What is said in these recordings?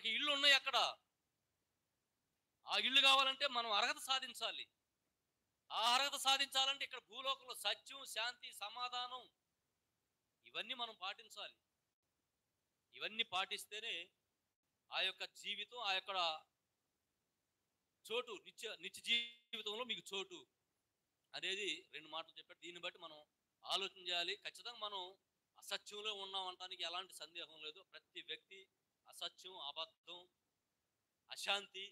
మనకి ఇళ్ళు ఉన్నాయి అక్కడ. ఆ ఇళ్ళు కావాలంటే మనం అర్హత సాధించాలి. ఆ అర్హత సాధించాలంటే ఇక్కడ భూలోకంలో సత్యం, శాంతి, సమాధానం ఇవన్నీ మనం పాటించాలి. ఇవన్నీ పాటిస్తేనే ఆ యొక్క జీవితం, ఆ యొక్క చోటు, నిత్య జీవితంలో మీకు చోటు అనేది 2 మాటలు చెప్పాడు. దీన్ని బట్టి మనం ఆలోచన చేయాలి. ఖచ్చితంగా మనం అసత్యంలో ఉన్నాం అనటానికి ఎలాంటి సందేహం లేదు. ప్రతి వ్యక్తి అసత్యం, అబద్ధం, అశాంతి,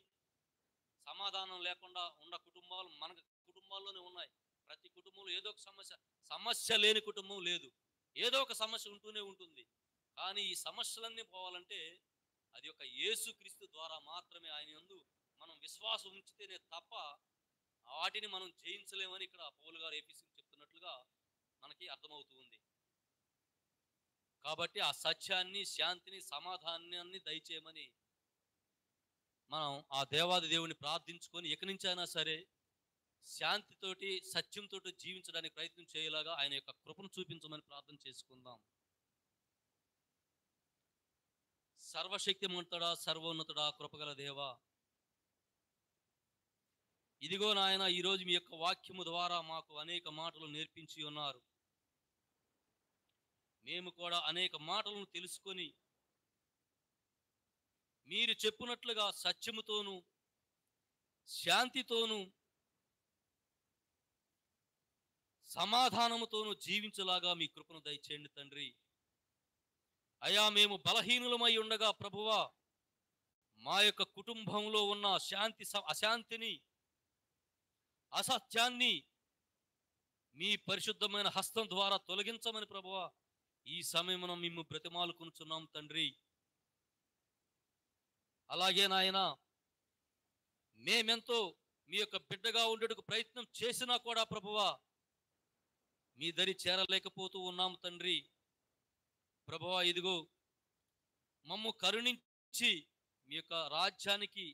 సమాధానం లేకుండా ఉన్న కుటుంబాలు మన కుటుంబాల్లోనే ఉన్నాయి. ప్రతి కుటుంబంలో ఏదో ఒక సమస్య లేని కుటుంబం లేదు. ఏదో ఒక సమస్య ఉంటూనే ఉంటుంది. కానీ ఈ సమస్యలన్నీ పోవాలంటే అది ఒక యేసుక్రీస్తు ద్వారా మాత్రమే. ఆయన యందు మనం విశ్వాసం ఉంచితేనే తప్ప వాటిని మనం జయించలేమని ఇక్కడ పౌలు గారు ఎఫెసీయులకు చెప్తున్నట్లుగా మనకి అర్థమవుతూ ఉంది. కాబట్టి ఆ సత్యాన్ని, శాంతిని, సమాధానాన్ని దయచేయమని మనం ఆ దేవాది దేవుని ప్రార్థించుకొని ఇక నుంచైనా సరే శాంతితోటి, సత్యంతో జీవించడానికి ప్రయత్నం చేయలాగా ఆయన యొక్క కృపను చూపించమని ప్రార్థన చేసుకుందాం. సర్వశక్తిమంతుడా, సర్వోన్నతుడా, కృపగల దేవా, ఇదిగో నాయన, ఈరోజు మీ యొక్క వాక్యము ద్వారా మాకు అనేక మాటలు నేర్పించి ఉన్నారు. మేము కూడా అనేక మాటలను తెలుసుకొని మీరు చెప్పినట్లుగా సత్యముతోనూ శాంతితోనూ సమాధానముతోనూ జీవించలాగా మీ కృపను దయచేయండి తండ్రి. అయా, మేము బలహీనులమై ఉండగా ప్రభువా, మా యొక్క కుటుంబంలో ఉన్న అశాంతిని, అసత్యాన్ని మీ పరిశుద్ధమైన హస్తం ద్వారా తొలగించమని ప్రభువా ఈ సమయమున మేము బ్రతిమాలుకొనుచున్నాం తండ్రి. అలాగే నాయన, మేమెంతో మీ యొక్క బిడ్డగా ఉండేందుకు ప్రయత్నం చేసినా కూడా ప్రభువా మీ దరి చేరలేకపోతూ ఉన్నాం తండ్రి. ప్రభువా, ఇదిగో మమ్ము కరుణించి మీ యొక్క రాజ్యానికి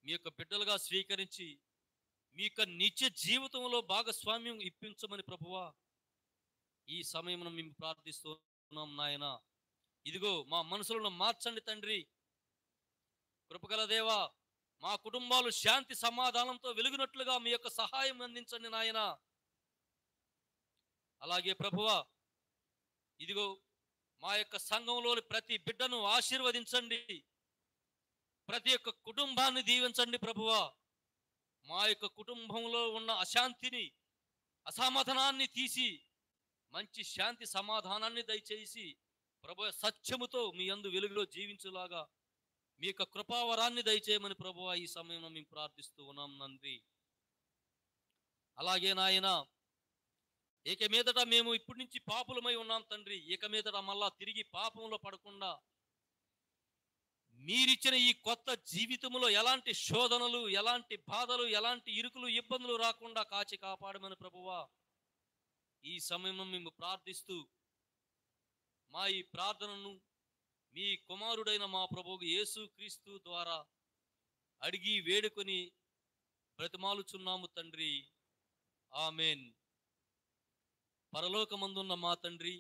మీ యొక్క బిడ్డలుగా స్వీకరించి మీ యొక్క నిత్య జీవితంలో భాగస్వామ్యం ఇప్పించమని ప్రభువా ఈ సమయంలో మేము ప్రార్థిస్తున్నాం నాయన. ఇదిగో మా మనసులను మార్చండి తండ్రి. కృపగల దేవా, మా కుటుంబాలు శాంతి సమాధానంతో వెలుగునట్లుగా మీ యొక్క సహాయం అందించండి నాయన. అలాగే ప్రభువా, ఇదిగో మా యొక్క సంఘంలోని ప్రతి బిడ్డను ఆశీర్వదించండి. ప్రతి ఒక్క కుటుంబాన్ని దీవించండి ప్రభువా. మా యొక్క కుటుంబంలో ఉన్న అశాంతిని, అసమాధానాన్ని తీసి మంచి శాంతి సమాధానాన్ని దయచేసి ప్రభువా సత్యముతో మీ యందు వెలుగులో జీవించులాగా మీ యొక్క కృపావరాన్ని దయచేయమని ప్రభువా ఈ సమయంలో మేము ప్రార్థిస్తూ ఉన్నాం తండ్రి. అలాగే నాయన, ఇక మీదట మేము ఇప్పటి నుంచి పాపులమై ఉన్నాం తండ్రి. ఇక మీదట మళ్ళా తిరిగి పాపంలో పడకుండా మీరిచ్చిన ఈ కొత్త జీవితంలో ఎలాంటి శోధనలు, ఎలాంటి బాధలు, ఎలాంటి ఇరుకులు, ఇబ్బందులు రాకుండా కాచి కాపాడమని ప్రభువా ఈ సమయంలో మేము ప్రార్థిస్తూ మా ఈ ప్రార్థనను మీ కుమారుడైన మా ప్రభువు యేసుక్రీస్తు ద్వారా అడిగి వేడుకొని బ్రతిమాలుచున్నాము తండ్రి. ఆమెన్. పరలోకమందున్న మా తండ్రి,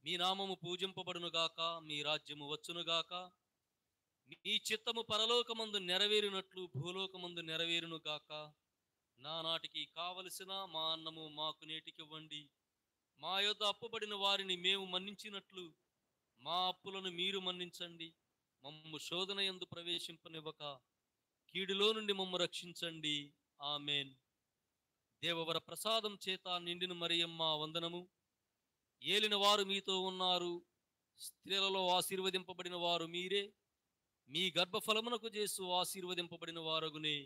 మీ నామము పూజింపబడునుగాక, మీ రాజ్యము వచ్చునుగాక, మీ చిత్తము పరలోకమందు నెరవేరినట్లు భూలోకమందు నెరవేరునుగాక. నానాటికి కావలసిన మా అన్నము మాకు నేటికివ్వండి. మా యొద్ద అప్పుబడిన వారిని మేము మన్నించినట్లు మా అప్పులను మీరు మన్నించండి. మమ్ము శోధన యందు ప్రవేశింపనివ్వక కీడులో నుండి మమ్ము రక్షించండి. ఆమెన్. దేవవర ప్రసాదం చేత నిండిన మరియమ్మ వందనము. ఏలిన వారు మీతో ఉన్నారు, స్త్రీలలో ఆశీర్వదింపబడిన వారు మీరే. మీ గర్భఫలమునకు చేసు ఆశీర్వదింపబడిన వారగునే.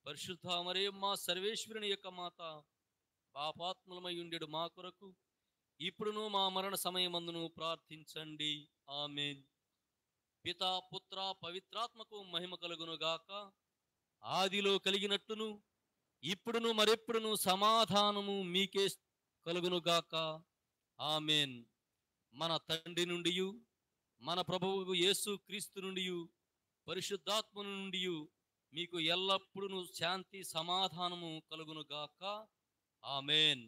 పరిశుద్ధ మరియమ్మ సర్వేశ్వరుని యొక్క మాత, పాపాత్ములమై ఉండేడు మా కొరకు ఇప్పుడును మా మరణ సమయమందును ప్రార్థించండి. ఆమెన్. పితా, పుత్ర, పవిత్రాత్మకు మహిమ కలుగునుగాక. ఆదిలో కలిగినట్టును ఇప్పుడును మరెప్పుడును సమాధానము మీకే కలుగునుగాక. ఆమెన్. మన తండ్రి నుండి, మన ప్రభువు యేసు క్రీస్తు నుండి, పరిశుద్ధాత్మ నుండి మీకు ఎల్లప్పుడూ శాంతి సమాధానము కలుగునుగాక. ఆమెన్.